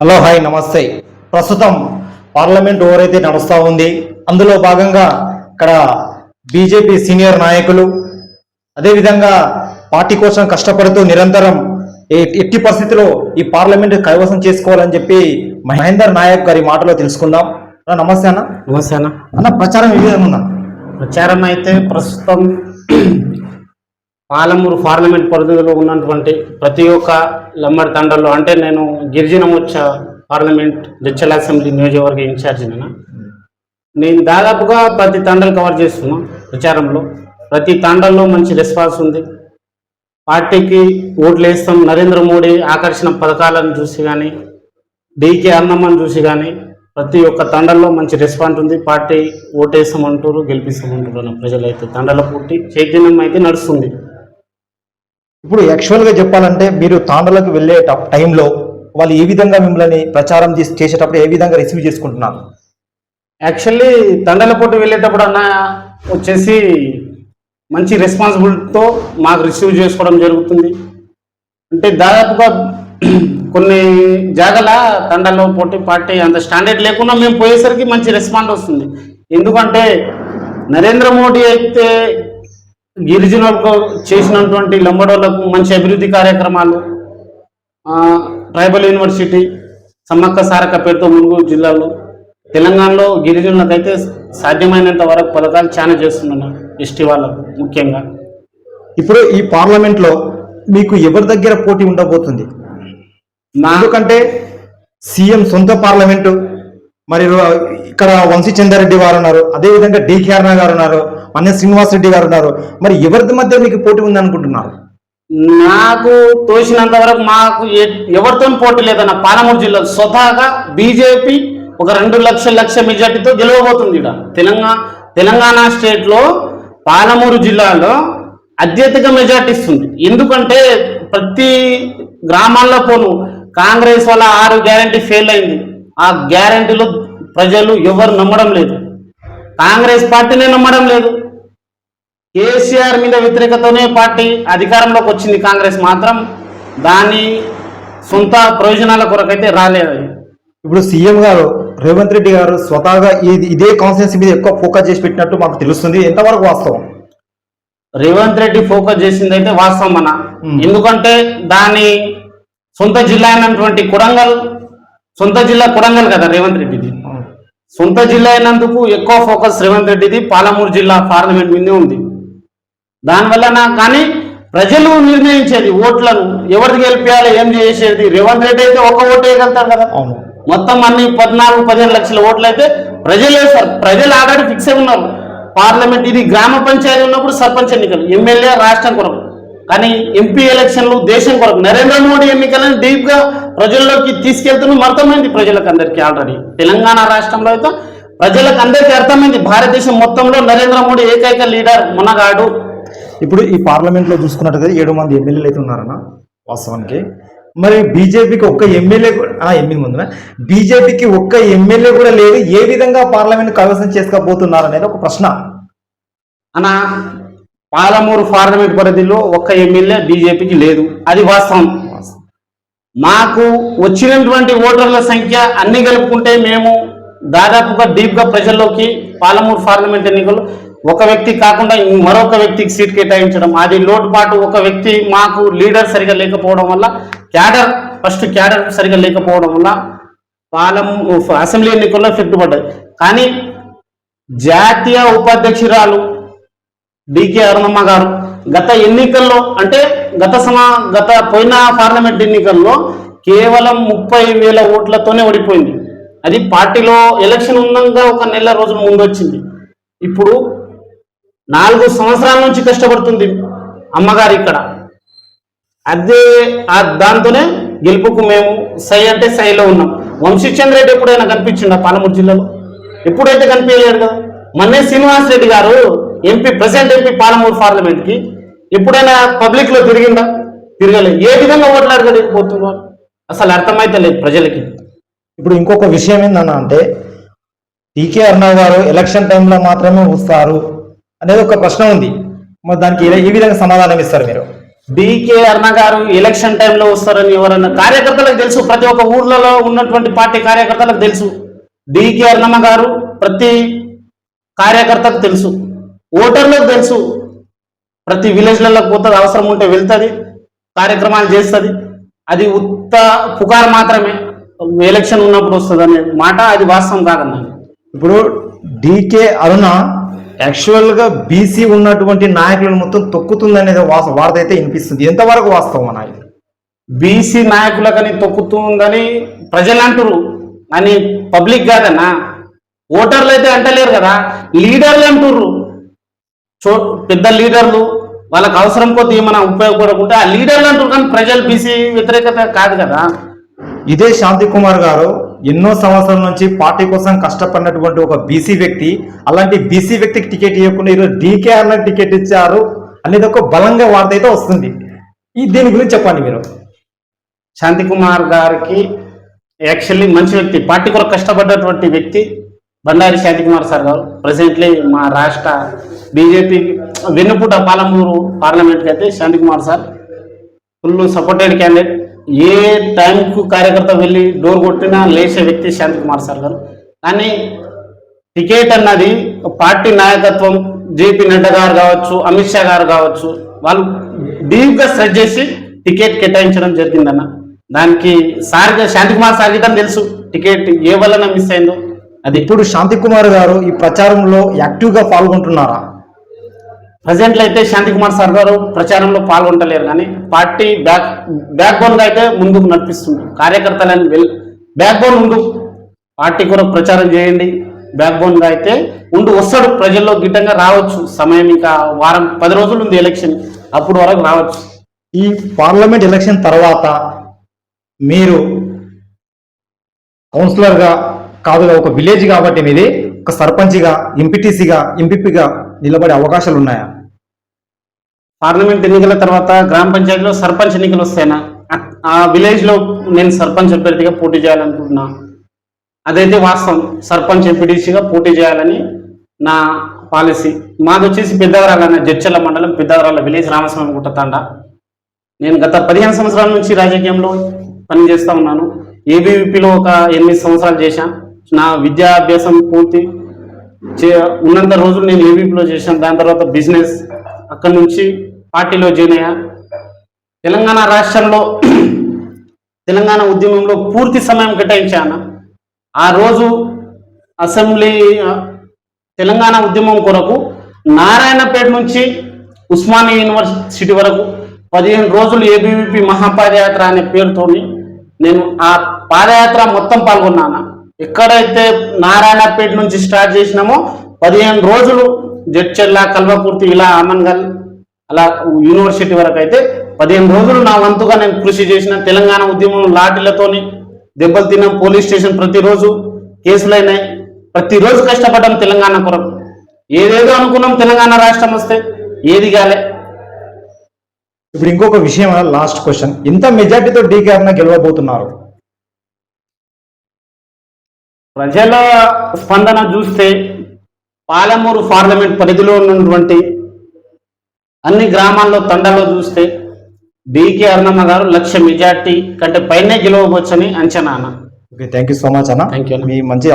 Hello hi నమస్తే. ప్రస్తుతం parliament over అయితే నడుస్తూ ఉంది. అందులో భాగంగా ఇక్కడ బీజేపీ సీనియర్ నాయకులు అదేవిధంగా పార్టీ కోసం కష్టపడుతూ నిరంతరం ఎట్టి పరిస్థితిలో ఈ పార్లమెంట్ కైవసం చేసుకోవాలని చెప్పి మహేందర్ నాయక్ గారి మాటలో తెలుసుకుందాం. నమస్తే అన్న. నమస్తే అన్న. అన్న, ప్రచారం ఏ విధంగా ఉందా? ప్రచారం అయితే ప్రస్తుతం పాలమూరు పార్లమెంట్ పరిధిలో ఉన్నటువంటి ప్రతి ఒక్క లంబడి తండల్లో, అంటే నేను గిరిజన మోర్చా పార్లమెంట్ జడ్చల్ అసెంబ్లీ నియోజకవర్గ ఇన్ఛార్జినా. నేను దాదాపుగా ప్రతి తండలు కవర్ చేస్తున్నా. ప్రచారంలో ప్రతి తండల్లో మంచి రెస్పాన్స్ ఉంది. పార్టీకి ఓట్లు వేస్తాం, నరేంద్ర మోడీ ఆకర్షణ పథకాలను చూసి కానీ, డీకే అన్నమ్మని చూసి కానీ ప్రతి ఒక్క తండల్లో మంచి రెస్పాన్స్ ఉంది. పార్టీ ఓటేస్తామంటారు, గెలిపిస్తామంటారు అన్న ప్రజలైతే తండల పూర్తి చైతన్యం అయితే నడుస్తుంది. ఇప్పుడు యాక్చువల్గా చెప్పాలంటే మీరు తాండలకు వెళ్ళే టైంలో వాళ్ళు ఏ విధంగా మిమ్మల్ని ప్రచారం చేసేటప్పుడు ఏ విధంగా రిసీవ్ చేసుకుంటున్నారు? యాక్చువల్లీ తండల పోటీ వెళ్ళేటప్పుడు అన్న వచ్చేసి మంచి రెస్పాన్సిబిలిటీతో మాకు రిసీవ్ చేసుకోవడం జరుగుతుంది. అంటే దాదాపుగా కొన్ని జాగాల తండల్లో పోటీ పార్టీ అంత స్టాండర్డ్ లేకుండా మేము పోయేసరికి మంచి రెస్పాన్స్ వస్తుంది. ఎందుకంటే నరేంద్ర మోడీ అయితే గిరిజనులకు చేసినటువంటి లంబడోళ్లకు మంచి అభివృద్ధి కార్యక్రమాలు, ట్రైబల్ యూనివర్సిటీ, సమ్మక్క సారక్క పేరుతో ములుగు జిల్లాలో, తెలంగాణలో గిరిజనులకైతే సాధ్యమైనంత వరకు పథకాలు చాలా చేస్తున్నాను, ఎస్టీ వాళ్ళకు ముఖ్యంగా. ఇప్పుడు ఈ పార్లమెంట్లో మీకు ఎవరి దగ్గర పోటీ ఉండబోతుంది? ఎందుకంటే సీఎం సొంత పార్లమెంటు, మరి ఇక్కడ వంశీ చంద్రారెడ్డి గారు ఉన్నారు, అదేవిధంగా డికే అరుణ గారు ఉన్నారు, మన్య శ్రీనివాస్ రెడ్డి గారు ఉన్నారు. మరి ఎవరి మధ్య మీకు పోటీ ఉంది అనుకుంటున్నారు? నాకు తోచినంత వరకు మాకు ఎవరితో పోటీ లేదన్న. పాలమూరు జిల్లాలో స్వతహాగా బీజేపీ ఒక 2 లక్షల మెజార్టీతో గెలవబోతుంది. తెలంగాణ స్టేట్లో పాలమూరు జిల్లాలో అత్యధిక మెజార్టీ ఇస్తుంది. ఎందుకంటే ప్రతి గ్రామాల్లో పోను కాంగ్రెస్ వల్ల 6 గ్యారంటీ ఫెయిల్ అయింది. ఆ గ్యారంటీలో ప్రజలు ఎవరు నమ్మడం లేదు, కాంగ్రెస్ పార్టీనే నమ్మడం లేదు. కేసీఆర్ మీద వ్యతిరేకతనే పార్టీ అధికారంలోకి వచ్చింది. కాంగ్రెస్ మాత్రం దాని సొంత ప్రయోజనాల కొరకైతే రాలేదు. ఇప్పుడు సీఎం గారు రేవంత్ రెడ్డి గారు స్వతహాగా ఇదే కాన్స్టిట్యున్సీ మీద ఎక్కువ ఫోకస్ చేసి పెట్టినట్టు మాకు తెలుస్తుంది. ఎంతవరకు వాస్తవం? రేవంత్ రెడ్డి ఫోకస్ చేసింది అయితే వాస్తవం అన్న. ఎందుకంటే దాని సొంత జిల్లా అయినటువంటి కొడంగల్, సొంత జిల్లా కొడంగల్ కదా రేవంత్ రెడ్డిది. సొంత జిల్లా అయినందుకు ఎక్కువ ఫోకస్ రేవంత్ రెడ్డిది పాలమూరు జిల్లా పార్లమెంట్ మీదే ఉంది. దానివల్ల కానీ ప్రజలు నిర్ణయించేది ఓట్లను ఎవరికి గెలిపించాలి, ఏం చేసేది. రేవంత్ రెడ్డి అయితే ఒక ఓటు వేయగలుగుతారు కదా. మొత్తం అన్ని 14-15 లక్షల ఓట్లు అయితే ప్రజలు వేస్తారు. ప్రజలు ఆల్రెడీ ఫిక్స్ అయి ఉన్నారు. పార్లమెంట్ ఇది గ్రామ పంచాయతీ ఉన్నప్పుడు సర్పంచ్ ఎన్నికలు, ఎమ్మెల్యే రాష్ట్రం కొరకు, కానీ ఎంపీ ఎలక్షన్లు దేశం కొరకు. నరేంద్ర మోడీ ఎన్నికలను డీప్ గా ప్రజల్లోకి తీసుకెళ్తున్న అర్థమైంది ప్రజలకు అందరికీ. ఆల్రెడీ తెలంగాణ రాష్ట్రంలో అయితే ప్రజలకు అందరికీ అర్థమైంది, భారతదేశం మొత్తంలో నరేంద్ర మోడీ ఏకైక లీడర్ మునగాడు. ఇప్పుడు ఈ పార్లమెంట్లో చూసుకున్నట్టుగా 7 మంది ఎమ్మెల్యేలు అయితే ఉన్నారన్న వాస్తవానికి. మరి బీజేపీకి ఒక్క ఎమ్మెల్యే ముందున బీజేపీకి ఒక్క ఎమ్మెల్యే కూడా లేదు. ఏ విధంగా పార్లమెంట్ కైవసం చేసుకోబోతున్నారు అనేది ఒక ప్రశ్న అన్న. పాలమూరు పార్లమెంట్ పరిధిలో ఒక్క ఎమ్మెల్యే బీజేపీకి లేదు, అది వాస్తవం. మాకు వచ్చినటువంటి ఓటర్ల సంఖ్య అన్ని కలుపుకుంటే మేము దాదాపుగా డీప్గా ప్రజల్లోకి పాలమూరు పార్లమెంట్ ఎన్నికల్లో ఒక వ్యక్తి కాకుండా మరొక వ్యక్తికి సీట్ కేటాయించడం, అది లోటుపాటు. ఒక వ్యక్తి మాకు లీడర్ సరిగా లేకపోవడం వల్ల, క్యాడర్ సరిగా లేకపోవడం వల్ల అసెంబ్లీ ఎన్నికల్లో ఎఫెక్ట్ పడ్డది. కానీ జాతీయ ఉపాధ్యక్షురాలు డికే అరుణమ్మ గారు గత ఎన్నికల్లో, అంటే గత పోయిన పార్లమెంట్ ఎన్నికల్లో కేవలం 30,000 ఓట్లతోనే ఓడిపోయింది. అది పార్టీలో ఎలక్షన్ ఉన్నాక ఒక నెల రోజుల ముందు వచ్చింది. ఇప్పుడు 4 సంవత్సరాల నుంచి కష్టపడుతుంది అమ్మగారు ఇక్కడ. అదే దాంతోనే గెలుపుకు మేము సై అంటే సైలో ఉన్నాం. వంశీ చంద్రారెడ్డి ఎప్పుడైనా కనిపించిందా పాలమూరు జిల్లాలో? ఎప్పుడైతే కనిపించలేడు కదా. మన్య శ్రీనివాస్ రెడ్డి గారు ప్రెసిడెంట్ ఎంపీ పాలమూరు పార్లమెంట్కి ఎప్పుడైనా పబ్లిక్ లో తిరగలేదు. ఏ విధంగా ఓట్లాడగలిగిపోతున్నారు అసలు అర్థమైతే లేదు ప్రజలకి. ఇప్పుడు ఇంకొక విషయం ఏందన్నా అంటే, డికే అరుణ గారు ఎలక్షన్ టైంలో మాత్రమే వస్తారు అనేది ఒక ప్రశ్న ఉంది. మరి దానికి ఏ విధంగా సమాధానం ఇస్తారు మీరు? డికే అరుణ గారు ఎలక్షన్ టైంలో వస్తారని ఎవరన్నా కార్యకర్తలకు తెలుసు, ప్రతి ఒక్క ఊర్లలో ఉన్నటువంటి పార్టీ కార్యకర్తలకు తెలుసు. డికే అరుణమ్మ గారు ప్రతి కార్యకర్తకు తెలుసు, ఓటర్లకు తెలుసు. ప్రతి విలేజ్లలో పోతుంది, అవసరం ఉంటే వెళ్తుంది, కార్యక్రమాలు చేస్తుంది. అది ఉత్త పుకారు మాత్రమే, ఎలక్షన్ ఉన్నప్పుడు వస్తుంది అనే మాట అది వాస్తవం కాదన్న. ఇప్పుడు డికే అరుణ యాక్చువల్ గా బీసీ ఉన్నటువంటి నాయకులను మొత్తం తొక్కుతుంది అనేది వార్త అయితే వినిపిస్తుంది. ఎంతవరకు వాస్తవం అన్న ఇది? బీసీ నాయకులకని తొక్కుతుందని ప్రజలు అంటారు అని పబ్లిక్ కాదన్నా. ఓటర్లు అయితే అంటలేరు కదా, లీడర్లు అంటుర్రు. పెద్ద లీడర్లు వాళ్ళకి అవసరం కొద్ది ఏమైనా ఉపయోగపడకుంటే ఆ లీడర్లు అంటారు, కానీ ప్రజలు బీసీ వ్యతిరేకత కాదు కదా. ఇదే శాంతి కుమార్ గారు ఎన్నో సంవత్సరాల నుంచి పార్టీ కోసం కష్టపడినటువంటి ఒక బీసీ వ్యక్తి, అలాంటి బీసీ వ్యక్తికి టికెట్ ఇవ్వకుండా ఈరోజు డీకే అన్నకి టికెట్ ఇచ్చారు అనేది ఒక బలంగా వార్త అయితే వస్తుంది. దీని గురించి చెప్పండి మీరు. శాంతి కుమార్ గారికి యాక్చువల్లీ మంచి వ్యక్తి, పార్టీ కొరకు కష్టపడ్డటువంటి వ్యక్తి బండారి శాంతి కుమార్ సార్ గారు. ప్రెసెంట్లీ మా రాష్ట్ర బీజేపీ వెన్నుపూట పాలమూరు పార్లమెంట్కి అయితే Shanti Kumar sir full supported candidate. ఏ టైంకు కార్యకర్త వెళ్ళి డోర్ కొట్టినా లేచే వ్యక్తి శాంతి కుమార్ సార్ గారు. కానీ టికెట్ అన్నది పార్టీ నాయకత్వం, జేపీ నడ్డా గారు కావచ్చు, అమిత్ షా గారు కావచ్చు, వాళ్ళు డీప్గా స్ట్రెచ్ చేసి టికెట్ కేటాయించడం జరిగిందన్న. దానికి శాంతి కుమార్ సార్ గిట్టని తెలుసు టికెట్ ఏ వలన మిస్ అయిందో. అది ఇప్పుడు శాంతి కుమార్ గారు ఈ ప్రచారంలో యాక్టివ్గా పాల్గొంటున్నారా? ప్రజెంట్లో అయితే శాంతి కుమార్ సార్ గారు ప్రచారంలో పాల్గొంటలేరు, కానీ పార్టీ బ్యాక్ బోన్గా అయితే ముందుకు నడిపిస్తుంది. కార్యకర్తలని బ్యాక్ బోన్ ఉండు, పార్టీ కొరకు ప్రచారం చేయండి, బ్యాక్ బోన్గా అయితే ఉండు. వస్తాడు ప్రజల్లో గిట్టంగా రావచ్చు. సమయం ఇంకా వారం 10 రోజులు ఉంది ఎలక్షన్, అప్పుడు వరకు రావచ్చు. ఈ పార్లమెంట్ ఎలక్షన్ తర్వాత మీరు కౌన్సిలర్గా కాదుగా, ఒక విలేజ్ కాబట్టి మీది ఒక సర్పంచ్గా, ఎంపీటీసీగా, ఎంపీపీగా నిలబడే అవకాశాలు ఉన్నాయా? పార్లమెంట్ ఎన్నికల తర్వాత గ్రామ పంచాయతీలో సర్పంచ్ ఎన్నికలు వస్తాయన్నా, ఆ విలేజ్లో నేను సర్పంచ్ అభ్యర్థిగా పోటీ చేయాలనుకుంటున్నా. అదైతే వాస్తవం. సర్పంచ్ ఎంపీటీసీగా పోటీ చేయాలని నా పాలసీ. మాది వచ్చేసి పెద్దవరాల, జడ్చర్ల మండలం పెద్దవరాల విలేజ్, రామస్వామి గుట్ట తాండా. నేను గత 15 సంవత్సరాల నుంచి రాజకీయంలో పనిచేస్తూ ఉన్నాను. ఏబీవీపీలో ఒక 8 సంవత్సరాలు చేశాను. నా విద్యాభ్యాసం పూర్తి ఉన్నంత రోజులు నేను ఏబీపీలో చేశాను. దాని తర్వాత బిజినెస్, అక్కడి నుంచి పార్టీలో జాయిన్ అయ్యా. తెలంగాణ రాష్ట్రంలో తెలంగాణ ఉద్యమంలో పూర్తి సమయం కేటాయించాను. ఆ రోజు అసెంబ్లీ తెలంగాణ ఉద్యమం కొరకు నారాయణపేట నుంచి ఉస్మానియా యూనివర్సిటీ వరకు 15 రోజులు ఏబీవీపీ మహాపాదయాత్ర అనే పేరుతోని నేను ఆ పాదయాత్ర మొత్తం పాల్గొన్నాను. ఎక్కడైతే నారాయణపేట నుంచి స్టార్ట్ చేసినామో 15 రోజులు జడ్చెర్ల, కల్వకుర్తి, ఇలా ఆమన్గల్, అలా యూనివర్సిటీ వరకు అయితే 15 రోజులు నా వంతుగా నేను కృషి చేసిన. తెలంగాణ ఉద్యమం లాఠీలతోని దెబ్బలు తిన్నాం, పోలీస్ స్టేషన్ ప్రతిరోజు కేసులైనాయి. ప్రతిరోజు కష్టపడ్డాం తెలంగాణ కొరకు. ఏదేదో అనుకున్నాం తెలంగాణ రాష్ట్రం వస్తే, ఏది కాలే. ఇప్పుడు ఇంకొక విషయం, లాస్ట్ క్వశ్చన్, ఎంత మెజార్టీతో డీకే అరుణ గెలవబోతున్నారు? ప్రజల స్పందన చూస్తే పాలమూరు పార్లమెంట్ పరిధిలో ఉన్నటువంటి అన్ని గ్రామాల్లో తండాల్లో చూస్తే డీకే అరుణమ్మ గారు 1,00,000 మెజార్టీ కంటే పైనే గెలవవచ్చని అంచనా. Okay, thank you so much అన్న. Thank you. మీ మంచి